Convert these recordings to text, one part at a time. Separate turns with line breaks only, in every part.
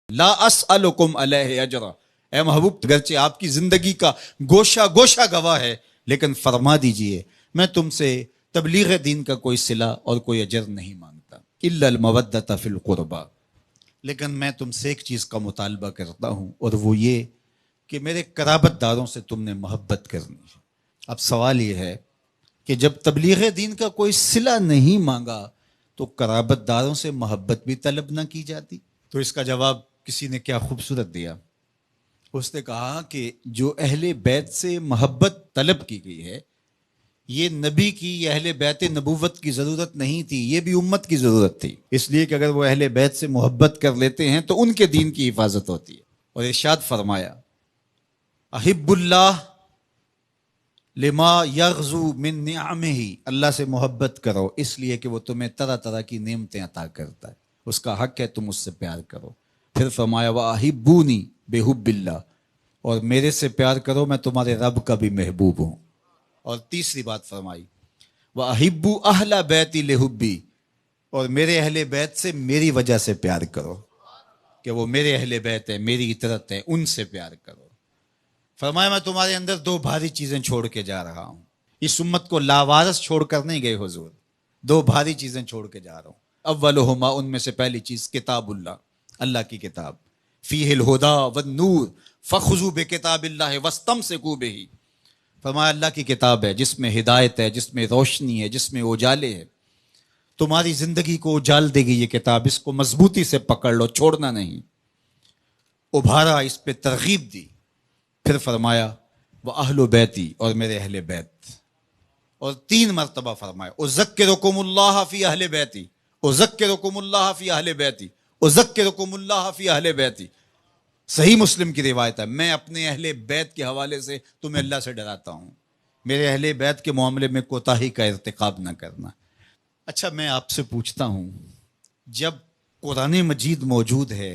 لا اسألکم علیہ اجرا، اے محبوب گرچہ آپ کی زندگی کا گوشہ گوشہ گواہ ہے، لیکن فرما دیجئے میں تم سے تبلیغ دین کا کوئی صلہ اور کوئی اجر نہیں مانگتا، الا المودۃ فی القربى، لیکن میں تم سے ایک چیز کا مطالبہ کرتا ہوں، اور وہ یہ کہ میرے قرابت داروں سے تم نے محبت کرنی ہے۔ اب سوال یہ ہے کہ جب تبلیغ دین کا کوئی صلہ نہیں مانگا تو قرابت داروں سے محبت بھی طلب نہ کی جاتی؟ تو اس کا جواب کسی نے کیا خوبصورت دیا، اس نے کہا کہ جو اہل بیت سے محبت طلب کی گئی ہے، یہ نبی کی یا اہل بیت نبوت کی ضرورت نہیں تھی، یہ بھی امت کی ضرورت تھی، اس لیے کہ اگر وہ اہل بیت سے محبت کر لیتے ہیں تو ان کے دین کی حفاظت ہوتی ہے۔ اور ارشاد فرمایا احب اللہ لما یغزو من نعمہ، اللہ سے محبت کرو اس لیے کہ وہ تمہیں طرح طرح کی نعمتیں عطا کرتا ہے، اس کا حق ہے تم اس سے پیار کرو۔ پھر فرمایا وَأَحِبُّونِي بِحُبِّ اللَّهِ، اور میرے سے پیار کرو میں تمہارے رب کا بھی محبوب ہوں۔ اور تیسری بات فرمائی وَأَحِبُّ أَهْلَ بَيْتِي لِحُبِّي، اور میرے اہل بیت سے میری وجہ سے پیار کرو، کہ وہ میرے اہل بیت ہیں، میری اطاعت ہے، ان سے پیار کرو۔ فرمایا میں تمہارے اندر دو بھاری چیزیں چھوڑ کے جا رہا ہوں، اس امت کو لاوارث چھوڑ کر نہیں گئے حضور، دو بھاری چیزیں چھوڑ کے جا رہا ہوں۔ اولہما، ان میں سے پہلی چیز کتاب اللہ، اللہ کی کتاب، فیہ الہدی والنور فخذوا بکتاب اللہ واستمسکوا بہ، فرمایا اللہ کی کتاب ہے جس میں ہدایت ہے، جس میں روشنی ہے، جس میں اجالے ہے، تمہاری زندگی کو اجال دے گی یہ کتاب، اس کو مضبوطی سے پکڑ لو، چھوڑنا نہیں۔ ابھارا، اس پہ ترغیب دی۔ پھر فرمایا وَأَهْلُ بیتی، اور میرے اہل بیت، اور تین مرتبہ فرمایا اذکرکم اللہ فی اہل بیتی، اذکرکم اللہ فی اہل بیتی، اذکرکم اللہ فی اہل بیتی۔ صحیح مسلم کی روایت ہے، میں اپنے اہل بیت کے حوالے سے تمہیں اللہ سے ڈراتا ہوں، میرے اہل بیت کے معاملے میں کوتاہی کا ارتکاب نہ کرنا۔ اچھا میں آپ سے پوچھتا ہوں، جب قرآن مجید موجود ہے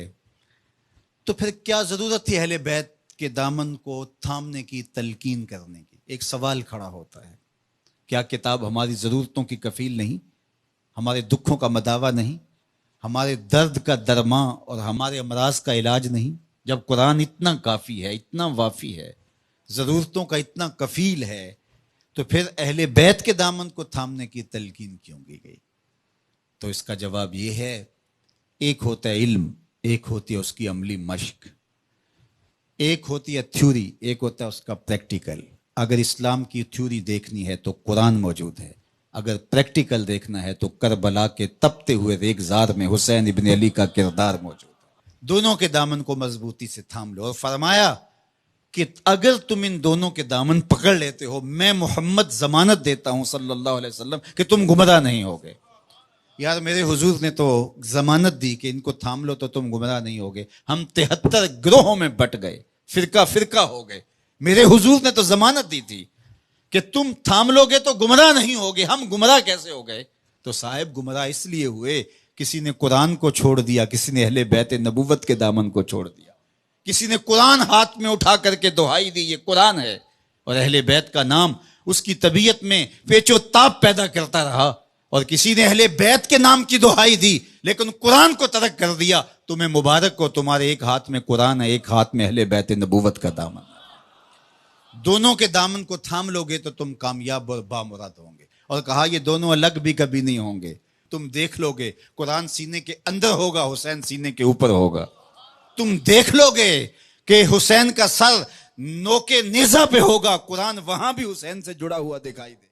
تو پھر کیا ضرورت تھی اہل بیت کے دامن کو تھامنے کی، تلقین کرنے کی؟ ایک سوال کھڑا ہوتا ہے، کیا کتاب ہماری ضرورتوں کی کفیل نہیں، ہمارے دکھوں کا مداوا نہیں، ہمارے درد کا درماں اور ہمارے امراض کا علاج نہیں؟ جب قرآن اتنا کافی ہے، اتنا وافی ہے، ضرورتوں کا اتنا کفیل ہے، تو پھر اہل بیت کے دامن کو تھامنے کی تلقین کیوں کی گئی؟ تو اس کا جواب یہ ہے، ایک ہوتا ہے علم، ایک ہوتی ہے اس کی عملی مشق، ایک ہوتی ہے تھیوری، ایک ہوتا ہے اس کا پریکٹیکل۔ اگر اسلام کی تھیوری دیکھنی ہے تو قرآن موجود ہے، اگر پریکٹیکل دیکھنا ہے تو کربلا کے تپتے ہوئے ریگزار میں حسین ابن علی کا کردار موجود ہے۔ دونوں کے دامن کو مضبوطی سے تھام لو، اور فرمایا کہ اگر تم ان دونوں کے دامن پکڑ لیتے ہو، میں محمد ضمانت دیتا ہوں صلی اللہ علیہ وسلم کہ تم گمراہ نہیں ہوگے۔ یار میرے حضور نے تو ضمانت دی کہ ان کو تھام لو تو تم گمراہ نہیں ہوگے، ہم 73 گروہوں میں بٹ گئے، فرقہ فرقہ ہو گئے، میرے حضور نے تو ضمانت دی تھی کہ تم تھام لو گے تو گمراہ نہیں ہوگے، ہم گمراہ کیسے ہو گئے؟ تو صاحب گمراہ اس لیے ہوئے، کسی نے قرآن کو چھوڑ دیا، کسی نے اہل بیت نبوت کے دامن کو چھوڑ دیا، کسی نے قرآن ہاتھ میں اٹھا کر کے دہائی دی یہ قرآن ہے، اور اہل بیت کا نام اس کی طبیعت میں پیچ و تاب پیدا کرتا رہا، اور کسی نے اہل بیت کے نام کی دہائی دی لیکن قرآن کو ترک کر دیا۔ تمہیں مبارک ہو، تمہارے ایک ہاتھ میں قرآن ہے، ایک ہاتھ میں اہل بیت نبوت کا دامن، دونوں کے دامن کو تھام لو گے تو تم کامیاب اور بامراد ہوں گے۔ اور کہا یہ دونوں الگ بھی کبھی نہیں ہوں گے، تم دیکھ لو گے قرآن سینے کے اندر ہوگا، حسین سینے کے اوپر ہوگا، تم دیکھ لو گے کہ حسین کا سر نوکے نیزہ پہ ہوگا، قرآن وہاں بھی حسین سے جڑا ہوا دکھائی دے۔